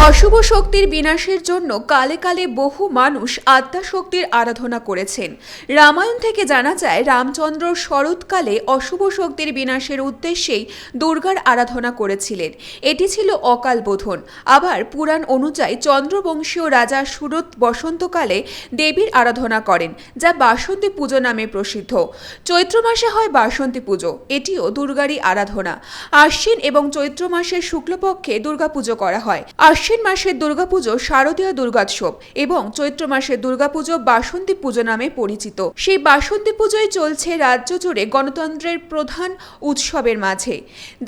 অশুভ শক্তির বিনাশের জন্য কালে কালে বহু মানুষ আত্মা শক্তির আরাধনা করেছেন। রামায়ণ থেকে জানা যায়, রামচন্দ্র শরৎকালে অশুভ শক্তির বিনাশের উদ্দেশ্যেই দুর্গার আরাধনা করেছিলেন। এটি ছিল অকাল বোধন। আবার পুরাণ অনুযায়ী চন্দ্রবংশীয় রাজা সুরত বসন্তকালে দেবীর আরাধনা করেন, যা বাসন্তী পুজো নামে প্রসিদ্ধ। চৈত্র মাসে হয় বাসন্তী পুজো, এটিও দুর্গারই আরাধনা। আশ্বিন এবং চৈত্র মাসের শুক্লপক্ষে দুর্গাপুজো করা হয়। আশ্বিন মাসের দুর্গাপুজো শারদীয় দুর্গোৎসব এবং চৈত্র মাসের দুর্গাপুজো বাসন্তী পুজো নামে পরিচিত। সেই বাসন্তী পুজোয় চলছে রাজ্য জুড়ে গণতন্ত্রের প্রধান উৎসবের মাঝে।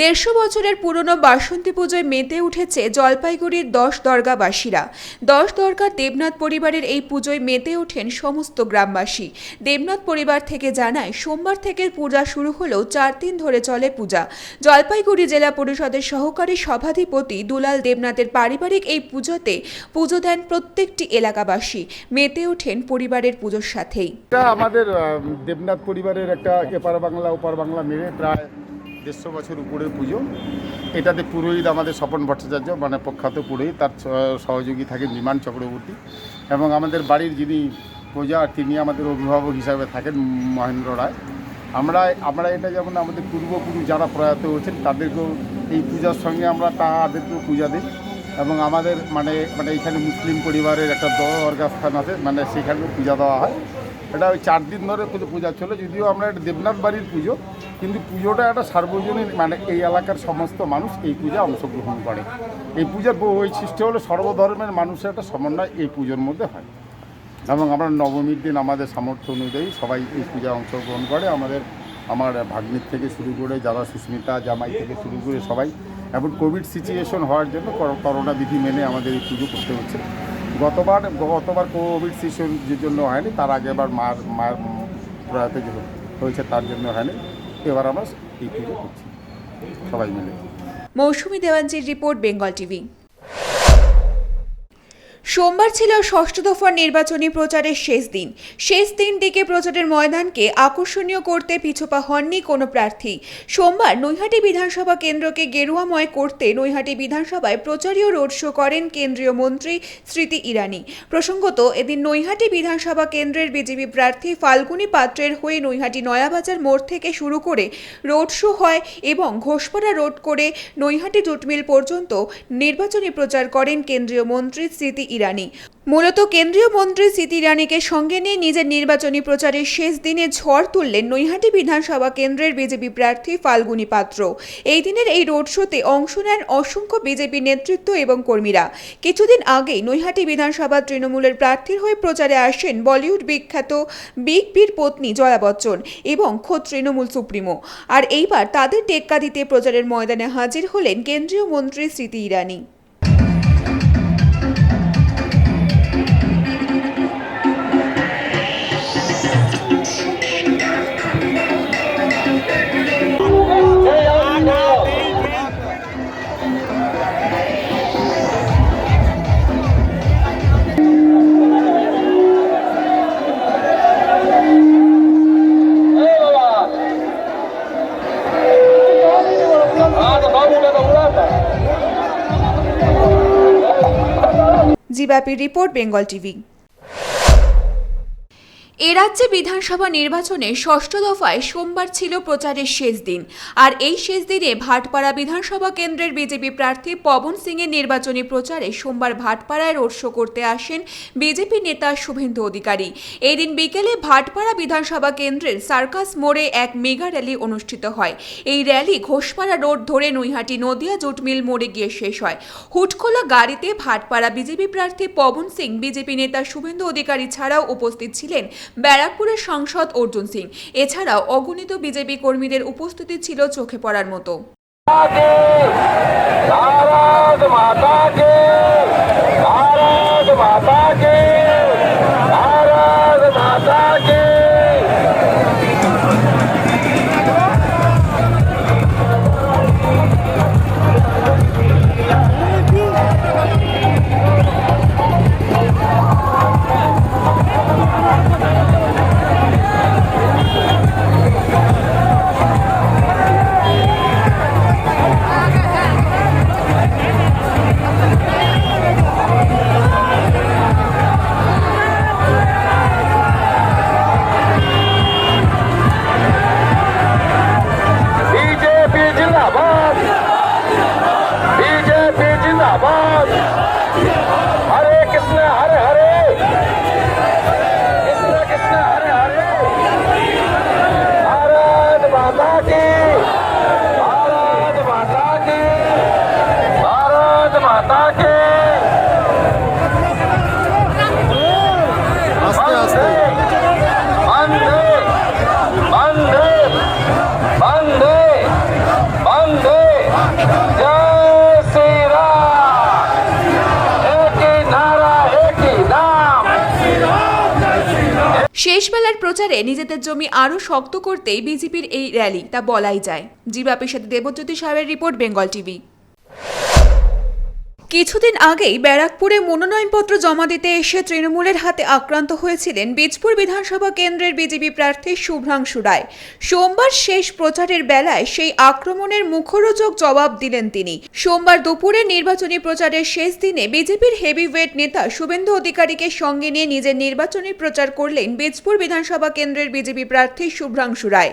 ১৫০ বছরের পুরনো বাসন্তী পুজোয় মেতে উঠেছে জলপাইগুড়ির ১০ দরগাবাসীরা। ১০ দরগার দেবনাথ পরিবারের এই পুজোয় মেতে ওঠেন সমস্ত গ্রামবাসী। দেবনাথ পরিবার থেকে জানায়, সোমবার থেকে পূজা শুরু হলেও ৪ দিন ধরে চলে পূজা। জলপাইগুড়ি জেলা পরিষদের সহকারী সভাধিপতি দুলাল দেবনাথের পারিবারিক এই পুজোতে পুজো দেন প্রত্যেকটি এলাকাবাসী। মেতে ওঠেন পরিবারের পুজোর সাথেই। আমাদের দেবনাথ পরিবারের একটা এপার বাংলা ওপার বাংলা মিলে প্রায় ১৫০ বছর উপরের পুজো। এটাতে পুরোহিত আমাদের স্বপন ভট্টাচার্য, মানে প্রখ্যাত পুরোহিত, তার সহযোগী থাকেন বিমান চক্রবর্তী, এবং আমাদের বাড়ির যিনি পূজা তিনি আমাদের অভিভাবক হিসাবে থাকেন মহেন্দ্র রায়। আমরা এটা যেমন আমাদের পূর্বপুরুষ যারা প্রয়াত হয়েছেন তাদেরকেও এই পূজার সঙ্গে আমরা তাদেরকেও পূজা দিই, এবং আমাদের মানে এখানে মুসলিম পরিবারের একটা দরগা স্থান আছে, মানে সেখানেও পূজা দেওয়া হয়। এটা ওই ৪ দিন ধরে পূজা চলে। যদিও আমরা একটা দেবনাথ বাড়ির পুজো, কিন্তু পুজোটা একটা সার্বজনীন, মানে এই এলাকার সমস্ত মানুষ এই পূজা অংশগ্রহণ করে। এই পূজার বৈশিষ্ট্য হলো সর্বধর্মের মানুষের একটা সমন্বয় এই পুজোর মধ্যে হয়, এবং আমরা নবমীর দিন আমাদের সামর্থ্য অনুযায়ী সবাই এই পূজায় অংশগ্রহণ করে। আমার ভাগ্নির থেকে শুরু করে যারা সুস্মিতা জামাই থেকে শুরু করে সবাই। এখন কোভিড সিচুয়েশন হওয়ার জন্য করোনা বিধি মেনে আমাদের এই পুজো করতে হচ্ছে। গতবার কোভিড সিচুয়েশনের জন্য হয়নি, তার আগে এবার মার প্রয়াত হয়েছে তার জন্য হয়নি। এবার আমরা এই পুজো করছি সবাই মিলে। মৌসুমী দেওয়ানজির রিপোর্ট, বেঙ্গল টিভি। সোমবার ছিল ষষ্ঠ দফার নির্বাচনী প্রচারের শেষ দিকে প্রচারের ময়দানকে আকর্ষণীয় করতে পিছুপা হননি কোনো প্রার্থী। সোমবার নৈহাটি বিধানসভা কেন্দ্রকে গেরুয়াময় করতে নৈহাটি বিধানসভায় প্রচারীয় রোড শো করেন কেন্দ্রীয় মন্ত্রী স্মৃতি ইরানি। প্রসঙ্গত, এদিন নৈহাটি বিধানসভা কেন্দ্রের বিজেপি প্রার্থী ফাল্গুনী পাত্রের হয়ে নৈহাটি নয়াবাজার মোড় থেকে শুরু করে রোড শো হয় এবং ঘোষপাড়া রোড করে নৈহাটি জুটমিল পর্যন্ত নির্বাচনী প্রচার করেন কেন্দ্রীয় মন্ত্রী স্মৃতি ইরানি। মূলত কেন্দ্রীয় মন্ত্রী স্মৃতি ইরানিকে সঙ্গে নিয়ে নিজের নির্বাচনী প্রচারের শেষ দিনে ঝড় তুললেন নৈহাটি বিধানসভা কেন্দ্রের বিজেপি প্রার্থী ফাল্গুনী পাত্র। এই দিনের এই রোড শোতে অংশ নেন অসংখ্য বিজেপি নেতৃত্ব এবং কর্মীরা। কিছুদিন আগেই নৈহাটি বিধানসভা তৃণমূলের প্রার্থীর হয়ে প্রচারে আসেন বলিউড বিখ্যাত বিগ বির পত্নী জয়া বচ্চন এবং খোদ তৃণমূল সুপ্রিমো। আর এইবার তাদের টেক্কা দিতে প্রচারের ময়দানে হাজির হলেন কেন্দ্রীয় মন্ত্রী স্মৃতি ইরানি। জিবাপি report, Bengal TV. এ রাজ্যে বিধানসভা নির্বাচনে ষষ্ঠ দফায় সোমবার ছিল প্রচারের শেষ দিন। আর এই শেষ দিনে ভাটপাড়া বিধানসভা কেন্দ্রের বিজেপি প্রার্থী পবন সিংয়ের নির্বাচনী প্রচারে সোমবার ভাটপাড়ায় রোড শো করতে আসেন বিজেপি নেতা শুভেন্দু অধিকারী। এই দিন বিকেলে ভাটপাড়া বিধানসভা কেন্দ্রের সার্কাস মোড়ে এক মেগা র্যালি অনুষ্ঠিত হয়। এই র্যালি ঘোষপাড়া রোড ধরে নৈহাটি নদিয়া জুটমিল মোড়ে গিয়ে শেষ হয়। হুটখোলা গাড়িতে ভাটপাড়া বিজেপি প্রার্থী পবন সিং, বিজেপি নেতা শুভেন্দু অধিকারী ছাড়াও উপস্থিত ছিলেন ব্যারাকপুরের সাংসদ অর্জুন সিং। এছাড়াও অগণিত বিজেপি কর্মীদের উপস্থিতি ছিল চোখে পড়ার মতো। শেষবেলার প্রচারে নিজেদের জমি আরও শক্ত করতেই বিজেপির এই র্যালি তা বলাই যায়। জিবাপির সাথে দেবজ্যোতি সাহেবের রিপোর্ট, বেঙ্গল টিভি। কিছুদিন আগেই ব্যারাকপুরে মনোনয়নপত্র জমা দিতে এসে তৃণমূলের হাতে আক্রান্ত হয়েছিলেন বীজপুর বিধানসভা কেন্দ্রের বিজেপি প্রার্থী শুভ্রাংশু রায়। সোমবার শেষ প্রচারের বেলায় সেই আক্রমণের মুখরোচক জবাব দিলেন তিনি। সোমবার দুপুরে নির্বাচনী প্রচারের শেষ দিনে বিজেপির হেভিওয়েট নেতা শুভেন্দু অধিকারীকে সঙ্গে নিয়ে নিজের নির্বাচনী প্রচার করলেন বীজপুর বিধানসভা কেন্দ্রের বিজেপি প্রার্থী শুভ্রাংশু রায়।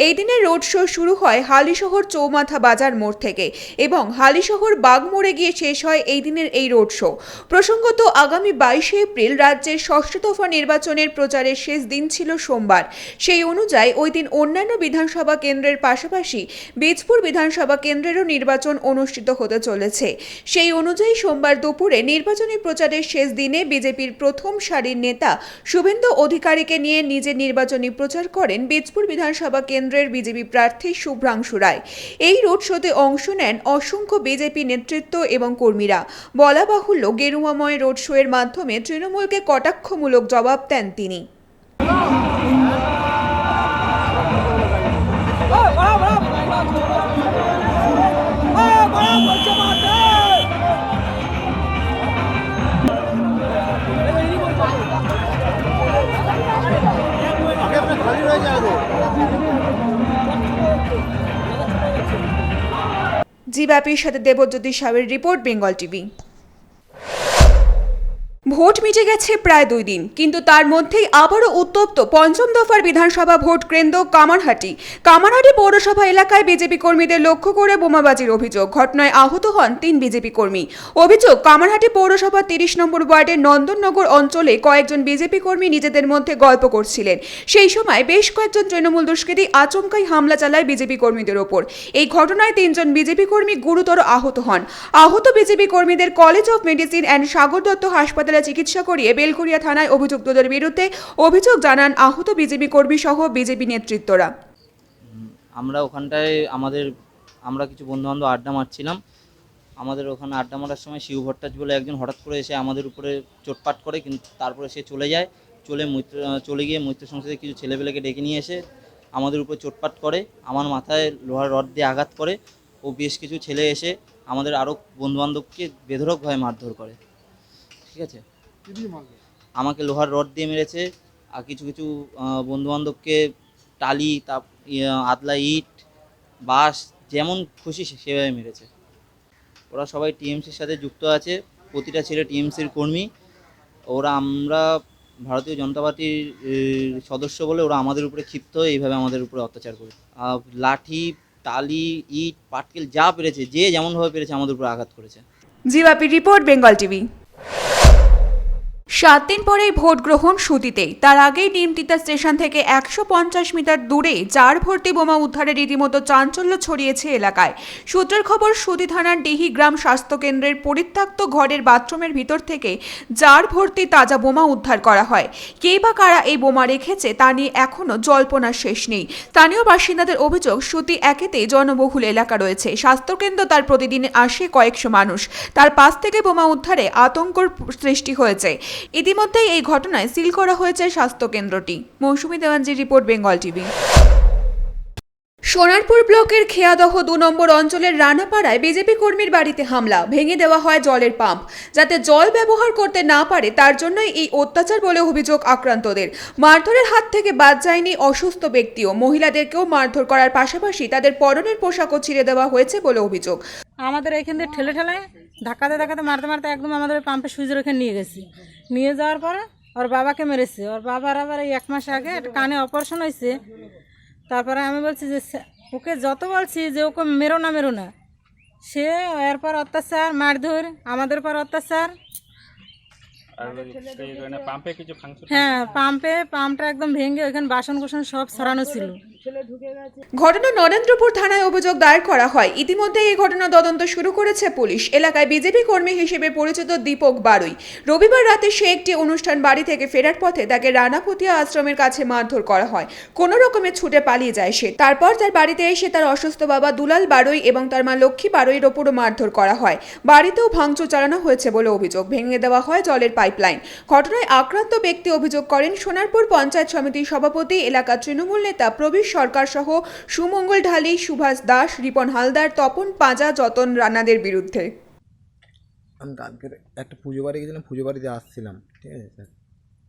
এই দিনের রোড শো শুরু হয় হালিশহর চৌমাথা বাজার মোড় থেকে এবং হালিশহর বাগমোড়ে গিয়ে শেষ হয় এই দিনের এই রোড শো। প্রসঙ্গত, আগামী 22শে এপ্রিল রাজ্যের ষষ্ঠ দফা নির্বাচনের প্রচারের শেষ দিন ছিল সোমবার। সেই অনুযায়ী ওই দিন অন্যান্য বিধানসভা কেন্দ্রের পাশাপাশি বীজপুর বিধানসভা কেন্দ্রেরও নির্বাচন অনুষ্ঠিত হতে চলেছে। সেই অনুযায়ী সোমবার দুপুরে নির্বাচনী প্রচারের শেষ দিনে বিজেপির প্রথম সারির নেতা শুভেন্দু অধিকারীকে নিয়ে নিজের নির্বাচনী প্রচার করেন বীজপুর বিধানসভা কেন্দ্রের বিজেপি প্রার্থী শুভ্রাংশু রায়। এই রোড শোতে অংশ নেন অসংখ্য বিজেপি নেতৃত্ব এবং কর্মীরা। বলা বাহুল্য, গেরুয়াময় রোড শো এর মাধ্যমে তৃণমূলকে কটাক্ষমূলক জবাব দেন তিনি। জিবাপির সাথে দেবজ্যোতি সাহেবের রিপোর্ট, বেঙ্গল টিভি। ভোট মিটে গেছে প্রায় 2 দিন, কিন্তু তার মধ্যেই আবারও উত্তপ্ত পঞ্চম দফার বিধানসভা ভোট কেন্দ্র কামারহাটি। কামারহাটি পৌরসভা এলাকায় বিজেপি কর্মীদের লক্ষ্য করে বোমাবাজির অভিযোগ। ঘটনায় আহত হন 3 বিজেপি কর্মী। অভিযোগ, কামারহাটি পৌরসভা 30 নম্বর ওয়ার্ডের নন্দননগর অঞ্চলে কয়েকজন বিজেপি কর্মী নিজেদের মধ্যে গল্প করছিলেন। সেই সময় বেশ কয়েকজন তৃণমূল দুষ্কৃতী আচমকাই হামলা চালায় বিজেপি কর্মীদের ওপর। এই ঘটনায় 3 জন বিজেপি কর্মী গুরুতর আহত হন। আহত বিজেপি কর্মীদের college of medicine and Sagar Dutta হাসপাতালে চিকিৎসা করিয়ে বেলঘরিয়া থানায় অভিযুক্তদের বিরুদ্ধে অভিযোগ জানান আহত বিজেপি কর্মী সহ বিজেপি নেতৃত্বরা। আমরা ওখানটায় আমরা কিছু বন্ধুবান্ধব আড্ডা মারছিলাম। আমাদের ওখানে আড্ডা মারার সময় শিব ভট্টাচার্য বলে একজন হঠাৎ করে এসে আমাদের উপরে চোটপাট করে, কিন্তু তারপরে সে চলে যায়। চলে গিয়ে মৈত্র সংসদের কিছু ছেলেপেলেকে ডেকে নিয়ে এসে আমাদের উপরে চোটপাট করে, আমার মাথায় লোহার রড দিয়ে আঘাত করে। ও বেশ কিছু ছেলে এসে আমাদের আরও বন্ধুবান্ধবকে বেধড়কভাবে মারধর করে। ঠিক আছে, আমাকে লোহার রড দিয়ে মেরেছে, আর কিছু কিছু বন্ধুবান্ধবকে টালি, আদলা ইট, বাঁশ, যেমন খুশি সেভাবে মেরেছে। ওরা সবাই টিএমসির সাথে যুক্ত আছে, প্রতিটা ছেলে টিএমসির কর্মী। আমরা ভারতীয় জনতা পার্টির সদস্য বলে ওরা আমাদের উপরে ক্ষিপ্ত হয়ে এইভাবে আমাদের উপরে অত্যাচার করে লাঠি, টালি, ইট, পাটকেল যা পেরেছে, যে যেমনভাবে পেরেছে আমাদের উপরে আঘাত করেছে। জিবাপির রিপোর্ট, বেঙ্গল টিভি। 7 দিন পরেই ভোট গ্রহণ সুতিতেই, তার আগেই নিমতিতা স্টেশন থেকে 150 মিটার দূরে জার ভর্তি বোমা উদ্ধারের রীতিমতো চাঞ্চল্য ছড়িয়েছে এলাকায়। সূত্রের খবর, সুতি থানার ডিহি গ্রাম স্বাস্থ্যকেন্দ্রের পরিত্যক্ত ঘরের বাথরুমের ভিতর থেকে জার ভর্তি তাজা বোমা উদ্ধার করা হয়। কে বা কারা এই বোমা রেখেছে তা নিয়ে এখনও জল্পনার শেষ নেই। স্থানীয় বাসিন্দাদের অভিযোগ, সুতি একেতেই জনবহুল এলাকা রয়েছে। স্বাস্থ্যকেন্দ্র তার প্রতিদিন আসে কয়েকশো মানুষ। তার পাশ থেকে বোমা উদ্ধারে আতঙ্কর সৃষ্টি হয়েছে। ইতিমধ্যেই এই ঘটনায় সিল করা হয়েছে স্বাস্থ্যকেন্দ্রটি। মৌসুমী দেওয়ানজির রিপোর্ট, বেঙ্গল টিভি। সোনারপুর ব্লকের খেয়াদহ 2 নম্বর অঞ্চলের রানাপাড়ায় বিজেপি কর্মীর বাড়িতে হামলা, ভেঙে দেওয়া হয় জলের পাম্প যাতে জল ব্যবহার করতে না পারে। তার জন্যই এই অত্যাচার বলে অভিযোগ আক্রান্তদের। মারধরের হাত থেকে বাদ যায়নি অসুস্থ ব্যক্তিও। মহিলাদেরকেও মারধর করার পাশাপাশি তাদের পরনের পোশাকও ছিঁড়ে দেওয়া হয়েছে বলে অভিযোগ। আমাদের এখান থেকে ঠেলে ধাক্কাতে মারতে মারতে একদম আমাদের পাম্পের সুইচের ওখানে নিয়ে গেছি। নিয়ে যাওয়ার পরে ওর বাবাকে মেরেছে। ওর বাবার আবার এই 1 মাস আগে একটা কানে অপারেশন হয়েছে। তারপরে আমি বলছি যে ওকে যত বলছি যে ওকে মেরো না, সে এরপর অত্যাচার, মারধর, আমাদের পর অত্যাচার। হ্যাঁ, পাম্পটা একদম ভেঙে ওইখানে বাসন কোসন সব সরানো ছিল। ঘটনা নরেন্দ্রপুর থানায় অভিযোগ দায়ের করা হয়। ইতিমধ্যে এই ঘটনা তদন্ত শুরু করেছে পুলিশ। এলাকায় বিজেপি কর্মী হিসেবে পরিচিত দীপক বারুই রবিবার রাতে সে একটি অনুষ্ঠান বাড়ি থেকে ফেরার পথে তাকে রানাপতিয়া আশ্রমের কাছে মারধর করা হয়। কোনো রকমে ছুটে পালিয়ে যায় সে। তারপর তার বাড়িতে এসে তার অসুস্থ বাবা দুলাল বারুই এবং তার মা লক্ষ্মী বারুইয়ের ওপরও মারধর করা হয়। বাড়িতেও ভাঙচুর চালানো হয়েছে বলে অভিযোগ। ভেঙে দেওয়া হয় জলের পাইপলাইন। ঘটনায় আক্রান্ত ব্যক্তি অভিযোগ করেন সোনারপুর পঞ্চায়েত সমিতির সভাপতি, এলাকার তৃণমূল নেতা প্রবীর সরকার সহ সুমঙ্গল ঢালি, সুভাষ দাস, রিপন হালদার, তপন পাঁজা, যতন রানাদের বিরুদ্ধে। আমি কালকে একটা পুজো বাড়ি গেছিলাম, পুজো বাড়িতে আসছিলাম, ঠিক আছে স্যার।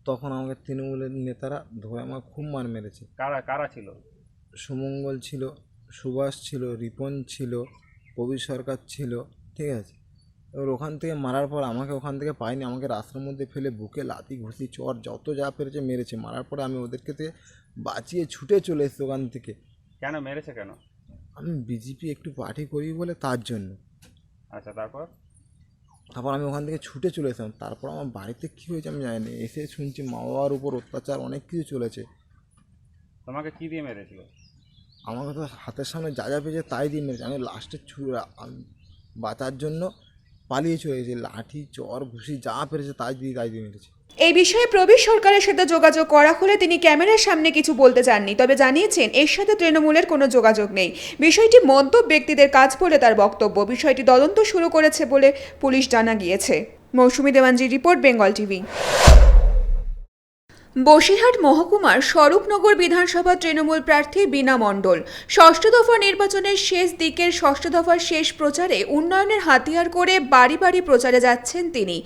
তখন আমাকে তৃণমূলের নেতারা ধরে আমাকে খুব মার মেরেছে। কারা কারা ছিল? সুমঙ্গল ছিল, সুভাষ ছিল, রিপন ছিল, প্রবীর সরকার ছিল, ঠিক আছে। এবার ওখান থেকে মারার পর আমাকে ওখান থেকে পাইনি, আমাকে রাস্তার মধ্যে ফেলে বুকে লাথি, ঘুষি, চর যত যা পেরেছে মেরেছে। মারার পরে আমি ওদেরকে বাঁচিয়ে ছুটে চলে এসেছি ওখান থেকে। কেন মেরেছে কেন? আমি বিজেপি একটু পার্টি করি বলে তার জন্য। আচ্ছা, তারপর? তারপর আমি ওখান থেকে ছুটে চলে এসেছিলাম। তারপর আমার বাড়িতে কী হয়েছে আমি জানি না। এসে শুনছি মা বাবার উপর অত্যাচার অনেক কিছু চলেছে। তোমাকে কি দিয়ে মেরেছিল? আমাকে তো হাতের সামনে যা যা পেয়েছে তাই দিয়ে মেরেছে। আমি লাস্টে বাঁচার জন্য পালিয়ে চলে গেছি। লাঠি, চর, ঘুষি যা পেরেছে তাই দিয়ে মেরেছে। এই বিষয়ে প্রবীর সরকারের সাথে যোগাযোগ করা হলে তিনি ক্যামেরার সামনে কিছু বলতে চাননি, তবে জানিয়েছেন এর সাথে তৃণমূলের কোনো যোগাযোগ নেই। বিষয়টি মন্তব্য ব্যক্তিদের কাজ বলে তার বক্তব্য। বিষয়টি তদন্ত শুরু করেছে বলে পুলিশ জানা গিয়েছে। মৌসুমী দেওয়ানজির রিপোর্ট, বেঙ্গল টিভি। বসিরহাট মহকুমার স্বরূপনগর বিধানসভা তৃণমূল প্রার্থী বীণা মণ্ডল ষষ্ঠ দফা নির্বাচনের শেষ দিকের ষষ্ঠ দফার শেষ প্রচারে উন্নয়নের হাতিয়ার করে বাড়ি বাড়ি প্রচারে যাচ্ছেন তিনি।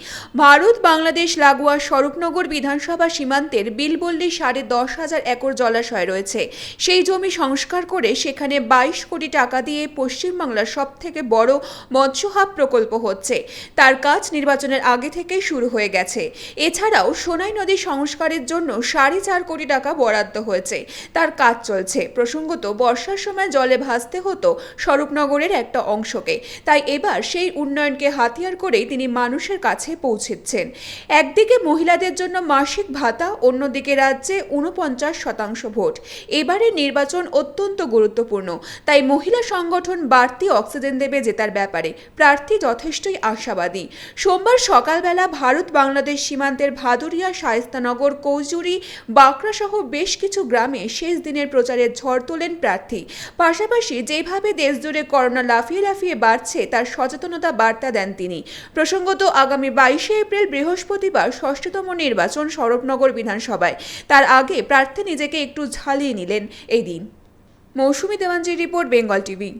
ভারত বাংলাদেশ লাগোয়া স্বরূপনগর বিধানসভা সীমান্তের বিলবল্লী 10,500 একর জলাশয় রয়েছে। সেই জমি সংস্কার করে সেখানে 22 কোটি টাকা দিয়ে পশ্চিমবাংলার সবথেকে বড় মৎস্য হাব প্রকল্প হচ্ছে। তার কাজ নির্বাচনের আগে থেকেই শুরু হয়ে গেছে। এছাড়াও সোনাই নদী সংস্কারের জন্য 4.5 কোটি টাকা বরাদ্দ হয়েছে। তার কাজ চলছে। প্রসঙ্গত, বর্ষার সময় জলে ভাসতে হতো স্বরূপনগরের একটা অংশকে, তাই এবার সেই উন্নয়নকে হাতিয়ার করেই তিনি মানুষের কাছে পৌঁছেছেন। একদিকে মহিলাদের জন্য মাসিক ভাতা, অন্যদিকে রাজ্যে 49% ভোট। এবারের নির্বাচন অত্যন্ত গুরুত্বপূর্ণ, তাই মহিলা সংগঠন বাড়তি অক্সিজেন দেবে জেতার ব্যাপারে প্রার্থী যথেষ্টই আশাবাদী। সোমবার সকালবেলা ভারত বাংলাদেশ সীমান্তের ভাদুরিয়া, শায়েস্তানগর, কৌজুরি, বাঁকড়া সহ বেশ কিছু গ্রামে শেষ দিনের প্রচারের ঝড় তোলেন প্রার্থী। পাশাপাশি যেভাবে দেশজুড়ে করোনা লাফিয়ে লাফিয়ে বাড়ছে তার সচেতনতা বার্তা দেন তিনি। প্রসঙ্গত, আগামী 22শে এপ্রিল বৃহস্পতিবার ষষ্ঠতম নির্বাচন স্বরূপনগর বিধানসভায়। তার আগে প্রার্থী নিজেকে একটু ঝালিয়ে নিলেন এই দিন। মৌসুমী দেওয়ানজির রিপোর্ট, বেঙ্গল টিভি।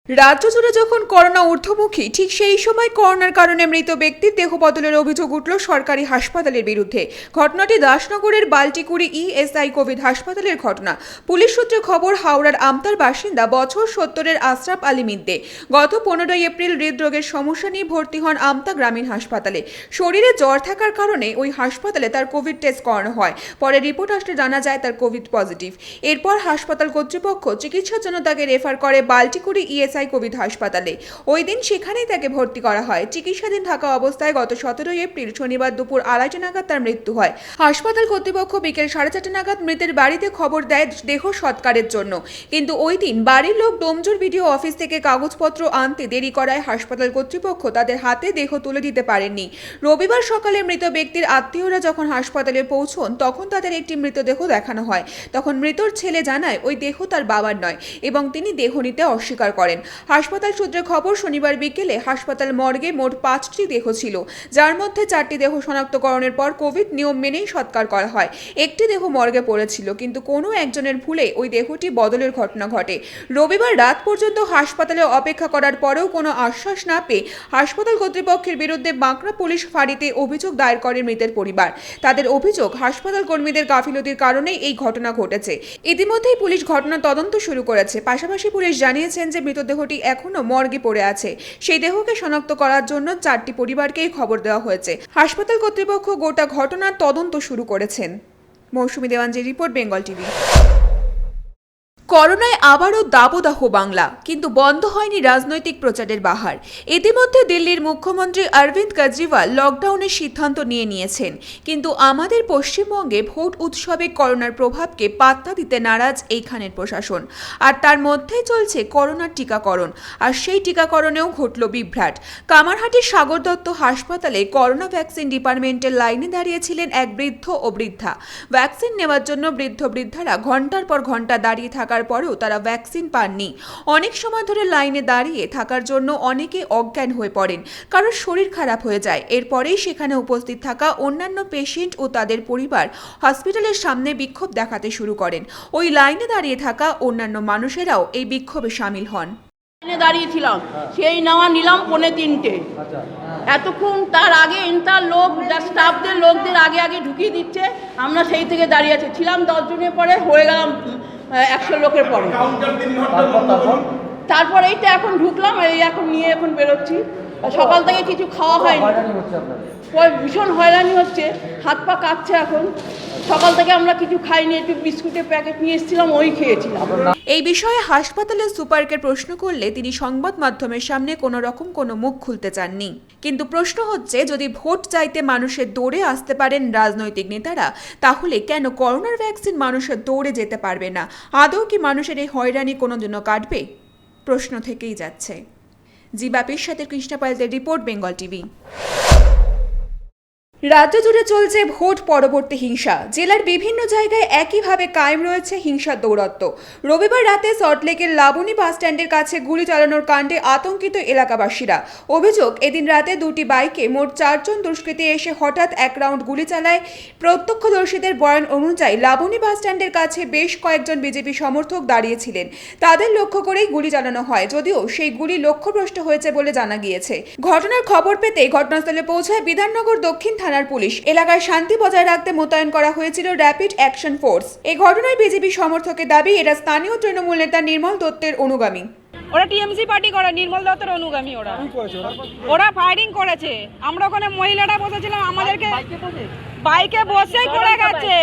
রাজ্য জুড়ে যখন করোনা ঊর্ধ্বমুখী, ঠিক সেই সময় করোনার কারণে মৃত ব্যক্তির দেহ বদলের অভিযোগ উঠল সরকারি হাসপাতালের বিরুদ্ধে। ঘটনাটি দাসনগরের বাল্টিকুড়ি ইএসআই কোভিড হাসপাতালের ঘটনা। পুলিশ সূত্রে খবর, হাওড়ার আমতার বাসিন্দা বছর 70-এর আশরাফ আলী মিদ্দে গত 15 এপ্রিল হৃদরোগের সমস্যা নিয়ে ভর্তি হন আমতা গ্রামীণ হাসপাতালে। শরীরে জ্বর থাকার কারণে ওই হাসপাতালে তার কোভিড টেস্ট করানো হয়। পরে রিপোর্ট আসলে জানা যায় তার কোভিড পজিটিভ। এরপর হাসপাতাল কর্তৃপক্ষ চিকিৎসার জন্য তাকে রেফার করে বাল্টিকুড়ি ইএসআই কোভিড হাসপাতালে। ওই দিন সেখানেই তাকে ভর্তি করা হয়। চিকিৎসাধীন থাকা অবস্থায় গত 17 এপ্রিল শনিবার দুপুর 2:30 নাগাদ তার মৃত্যু হয়। হাসপাতাল কর্তৃপক্ষ বিকেল 4:30 নাগাদ মৃতের বাড়িতে খবর দেয় দেহ সৎকারের জন্য, কিন্তু ওই দিন বাড়ির লোক ডোমজুর ভিডিও অফিস থেকে কাগজপত্র আনতে দেরি করায় হাসপাতাল কর্তৃপক্ষ তাদের হাতে দেহ তুলে দিতে পারেননি। রবিবার সকালে মৃত ব্যক্তির আত্মীয়রা যখন হাসপাতালে পৌঁছন তখন তাদের একটি মৃতদেহ দেখানো হয়। তখন মৃতর ছেলে জানায় ওই দেহ তার বাবার নয় এবং তিনি দেহ নিতে অস্বীকার করেন। হাসপাতাল সূত্রে খবর, শনিবার বিকেলে হাসপাতাল মর্গে মোট 5টি দেহ ছিল, যার মধ্যে 4টি দেহ শনাক্তকরণের পর কোভিড নিয়ম মেনেই সৎকার করা হয়। একটি দেহ মর্গে পড়েছিল, কিন্তু কোনো একজনের ভুলে ওই দেহটি বদলের ঘটনা ঘটে। রবিবার রাত পর্যন্ত হাসপাতালে অপেক্ষা করার পরেও কোনো আশ্বাস না পেয়ে হাসপাতাল কর্তৃপক্ষের বিরুদ্ধে বাঁকড়া পুলিশ ফাঁড়িতে অভিযোগ দায়ের করে মৃতের পরিবার। তাদের অভিযোগ, হাসপাতাল কর্মীদের গাফিলতির কারণেই এই ঘটনা ঘটেছে। ইতিমধ্যেই পুলিশ ঘটনার তদন্ত শুরু করেছে। পাশাপাশি পুলিশ জানিয়েছেন যে মৃতদেহটি এখনো মর্গে পড়ে আছে। সেই দেহকে শনাক্ত করার জন্য 4টি পরিবারকেই খবর দেওয়া হয়েছে। হাসপাতাল কর্তৃপক্ষ গোটা ঘটনার তদন্ত শুরু করেছেন। মৌসুমী দেওয়ানজির রিপোর্ট, বেঙ্গল টিভি। করোনায় আবারও দাবদাহ বাংলা, কিন্তু বন্ধ হয়নি রাজনৈতিক প্রচারের বাহার। ইতিমধ্যে দিল্লির মুখ্যমন্ত্রী অরবিন্দ কেজরিওয়াল লকডাউনের সিদ্ধান্ত নিয়েছেন, কিন্তু আমাদের পশ্চিমবঙ্গে ভোট উৎসবে করোনার প্রভাবকে পাত্তা দিতে নারাজ এইখানের প্রশাসন। আর তার মধ্যেই চলছে করোনার টিকাকরণ, আর সেই টিকাকরণেও ঘটল বিভ্রাট। কামারহাটির সাগর দত্ত হাসপাতালে করোনা ভ্যাকসিন ডিপার্টমেন্টের লাইনে দাঁড়িয়েছিলেন এক বৃদ্ধ ও বৃদ্ধা। ভ্যাকসিন নেওয়ার জন্য বৃদ্ধ বৃদ্ধারা ঘন্টার পর ঘন্টা দাঁড়িয়ে থাকার থাকার পরেও তারা ভ্যাকসিন পাননি। অনেক সময় ধরে লাইনে দাঁড়িয়ে থাকার জন্য অনেকে অজ্ঞান হয়ে পড়েন, কারোর শরীর খারাপ হয়ে যায়। এরপরেই সেখানে উপস্থিত থাকা অন্যান্য পেশেন্ট ও তাদের পরিবার হসপিটালের সামনে বিক্ষোভ দেখাতে শুরু করেন। ওই লাইনে দাঁড়িয়ে থাকা অন্যান্য মানুষেরাও এই বিক্ষোভে সামিল হন। লাইনে দাঁড়িয়েছিলাম, সেই নেওয়া নিলাম 2:45। এতক্ষণ তার আগে ইন্টার লোক স্টাফদের লোকদের আগে আগে ঢুকিয়ে দিচ্ছে, আমরা সেই থেকে দাঁড়িয়ে আছি। ছিলাম 10 জনের, পরে হয়ে গেলাম 100 লোকের পরে। তারপর এই তো এখন ঢুকলাম, এই এখন নিয়ে এখন বেরোচ্ছি। সকাল থেকে কিছু খাওয়া হয়নি, ভীষণ হয়রানি হচ্ছে, হাত পা কাঁপছে এখন। সকাল থেকে আমরা কিছু খাইনি, একটু বিস্কুটের প্যাকেট নিয়ে এসেছিলাম, ওই খেয়েছিলাম। এই বিষয়ে হাসপাতালের সুপারকে প্রশ্ন করলে তিনি সংবাদ মাধ্যমের সামনে কোনো মুখ খুলতে চাননি। কিন্তু প্রশ্ন হচ্ছে, যদি ভোট চাইতে মানুষের দৌড়ে আসতে পারেন রাজনৈতিক নেতারা, তাহলে কেন করোনার ভ্যাকসিন মানুষের দৌড়ে যেতে পারবে না? আদৌ কি মানুষের এই হয়রানি কোনোদিনও কাটবে? প্রশ্ন থেকেই যাচ্ছে। জি বাপির সাথে কৃষ্ণা পাইলদের রিপোর্ট, বেঙ্গল টিভি। রাজ্য জুড়ে চলছে ভোট পরবর্তী হিংসা। জেলার বিভিন্ন জায়গায় একইভাবে কায়েম রয়েছে হিংসার দৌরাত্ম্য। রবিবার রাতে সল্টলেকের লাবণী বাসস্ট্যান্ডের কাছে গুলি চালানোর কাণ্ডে আতঙ্কিত এলাকাবাসীরা। অভিযোগ, এদিন রাতে দুটি বাইকে মোট 4 জন দুষ্কৃতী এসে হঠাৎ এক রাউন্ড গুলি চালায়। প্রত্যক্ষদর্শীদের বয়ান অনুযায়ী লাবণী বাসস্ট্যান্ডের কাছে বেশ কয়েকজন বিজেপি সমর্থক দাঁড়িয়েছিলেন। তাদের লক্ষ্য করেই গুলি চালানো হয়, যদিও সেই গুলি লক্ষ্যভ্রষ্ট হয়েছে বলে জানা গিয়েছে। ঘটনার খবর পেতেই ঘটনাস্থলে পৌঁছায় বিধাননগর দক্ষিণ থানার পুলিশ। এলাকায় শান্তি বজায় রাখতে মোতায়েন করা হয়েছিল র্যাপিড অ্যাকশন ফোর্স। এই ঘটনায় বিজেপি সমর্থকের দাবি, এরা স্থানীয় তৃণমূল নেতা নির্মল দত্তের অনুগামী। ওরা টিএমসি পার্টি করে, নির্মল দত্তের অনুগামী। ওরা ফায়ারিং করেছে। আমরা ওখানে মহিলারা বসেছিলাম, আমাদেরকে বাইকে বসেই করে গেছে,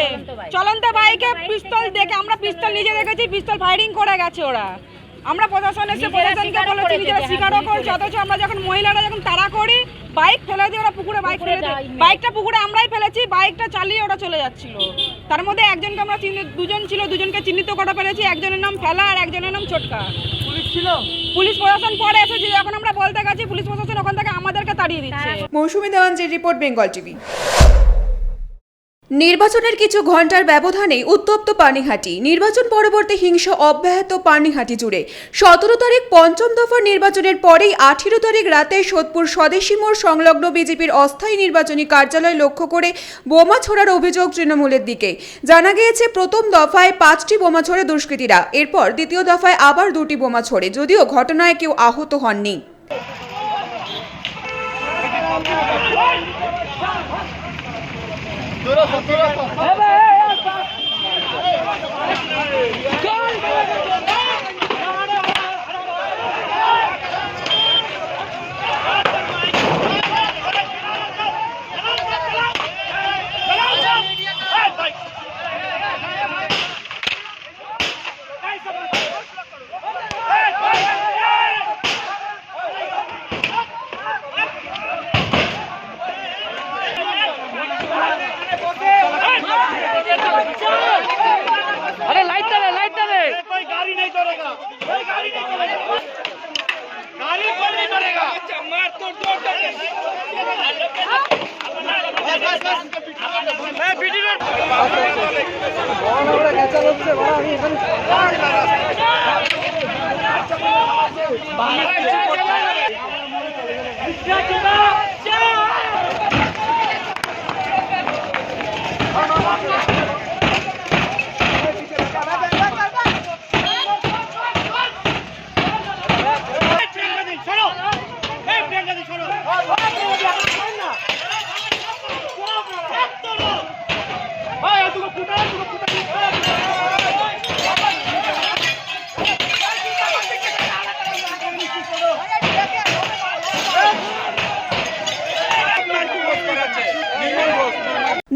চলন্ত বাইকে পিস্তল দেখে আমরা পিস্তল নিজে দেখেছি, পিস্তল ফায়ারিং করে গেছে ওরা। আমরা প্রশাসন এসে প্রশাসনকে বলেছি, নিজেরা স্বীকারও করছি, অথচ আমরা যখন মহিলারা যখন তাড়া করি, বাইক ফেলে দিয়ে ওরা পুকুরে বাইক ফেলে দিয়ে, বাইকটা পুকুরে আমরাই ফেলেছি, বাইকটা চালিয়ে ওরা চলে যাচ্ছিল। তার মধ্যে একজনকে আমরা দুজন ছিল, দুজনকে চিহ্নিত করা পেরেছি। একজনের নাম ফেলা আর একজনের নাম ছোটকা। পুলিশ ছিল, পুলিশ প্রশাসন পরে এসেছে, যখন আমরা বলতে গেছি পুলিশ প্রশাসন ওখান থেকে আমাদেরকে তাড়িয়ে দিচ্ছে। মৌসুমী দেওয়ানজির রিপোর্ট, বেঙ্গল টিভি। নির্বাচনের কিছু ঘন্টার ব্যবধানে উত্তপ্ত পানিহাটি। নির্বাচন পরবর্তী হিংসা অব্যাহত পানিহাটি জুড়ে। 17 তারিখ পঞ্চম দফার নির্বাচনের পরেই 18 তারিখ রাতে সোদপুর স্বদেশী মোড় সংলগ্ন বিজেপির অস্থায়ী নির্বাচনী কার্যালয় লক্ষ্য করে বোমা ছোড়ার অভিযোগ তৃণমূলের দিকে। জানা গিয়েছে, প্রথম দফায় 5টি বোমা ছোড়ে দুষ্কৃতীরা। এরপর দ্বিতীয় দফায় আবার 2টি বোমা ছোড়ে, যদিও ঘটনায় কেউ আহত হননি। अरे लाइट दे कोई गाड़ी नहीं करेगा, कोई गाड़ी नहीं करेगा, गाड़ी कोई नहीं करेगा, मार तोड़ मैं वीडियो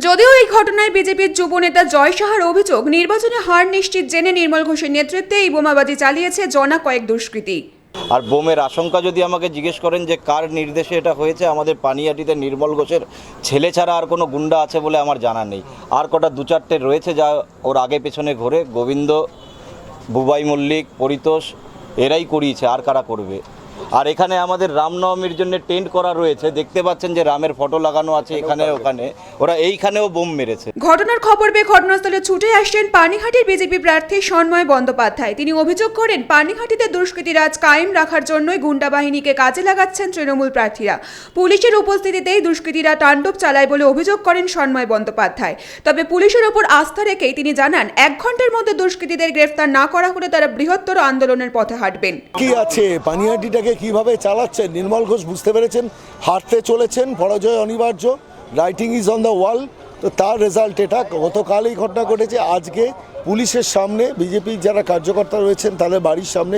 যদিও এই ঘটনায় বিজেপির যুব নেতা জয় সাহার অভিযোগ, নির্বাচনে হার নিশ্চিত জেনে নির্মল ঘোষের নেতৃত্বে এই বোমাবাজি চালিয়েছে জনা কয়েক দুষ্কৃতী। আর বোমের আশঙ্কা যদি আমাকে জিজ্ঞেস করেন যে কার নির্দেশে এটা হয়েছে, আমাদের পানিহাটিতে নির্মল ঘোষের ছেলে ছাড়া আর কোনো গুন্ডা আছে বলে আমার জানা নেই। আর কটা 2-4টে রয়েছে যা ওর আগে পেছনে ঘোরে, গোবিন্দ, বুবাই মল্লিক, পরিতোষ, এরাই করিয়েছে, আর কারা করবে। আর এখানে আমাদের রামনবমীর জন্য টেন্ট করা রয়েছে, দেখতে পাচ্ছেন যে রামের ফটো লাগানো আছে এখানে ওখানে, ওরা এইখানেও বোম মেরেছে। ঘটনার খবর পেয়ে ঘটনাস্থলে ছুটে আসছেন পানিহাটির বিজেপি প্রার্থী সন্ময় বন্দ্যোপাধ্যায়। তিনি অভিযোগ করেন পানিহাটিতে দুষ্কৃতী রাজ কায়েম রাখার জন্যই গুন্ডা বাহিনীকে কাজে লাগাচ্ছেন তৃণমূল প্রার্থীরা। পুলিশের উপস্থিতিতেই দুষ্কৃতীরা তাণ্ডব চালায় বলে অভিযোগ করেন সন্ময় বন্দ্যোপাধ্যায়। তবে পুলিশের ওপর আস্থা রেখেই তিনি জানান 1 ঘন্টার মধ্যে দুষ্কৃতীদের গ্রেফতার না করা হলে তারা বৃহত্তর আন্দোলনের পথে হাঁটবেন। কি আছে পানিহাটিটাকে কিভাবে চালাচ্ছেন নির্মল ঘোষ বুঝতে পেরেছেন, হারতে চলেছেন, পরাজয় অনিবার্য, রাইটিং ইজ অন দ্য ওয়াল। তো তার রেজাল্ট এটা। গতকাল এই ঘটনা ঘটেছে, আজকে পুলিশের সামনে বিজেপির যারা কার্যকর্তা রয়েছেন তাদের বাড়ির সামনে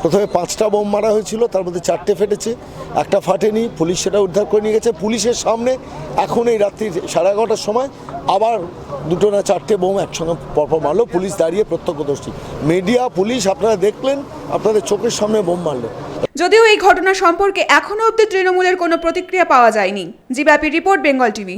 প্রথমে 5টা বোম মারা হয়েছিল, তার মধ্যে 4টে ফেটেছে, একটা ফাটেনি, পুলিশ সেটা উদ্ধার করে নিয়ে গেছে। পুলিশের সামনে এখন এই রাত্রি 11:30টার সময় আবার 2 না 4টে বোম একসঙ্গে পরপর মারলো, পুলিশ দাঁড়িয়ে প্রত্যক্ষদর্শী, মিডিয়া, পুলিশ আপনারা দেখলেন, আপনাদের চোখের সামনে বোম মারলো। যদিও এই ঘটনা সম্পর্কে এখনো অবধি তৃণমূলের কোনো প্রতিক্রিয়া পাওয়া যায়নি। জিবাপি রিপোর্ট, বেঙ্গল টিভি।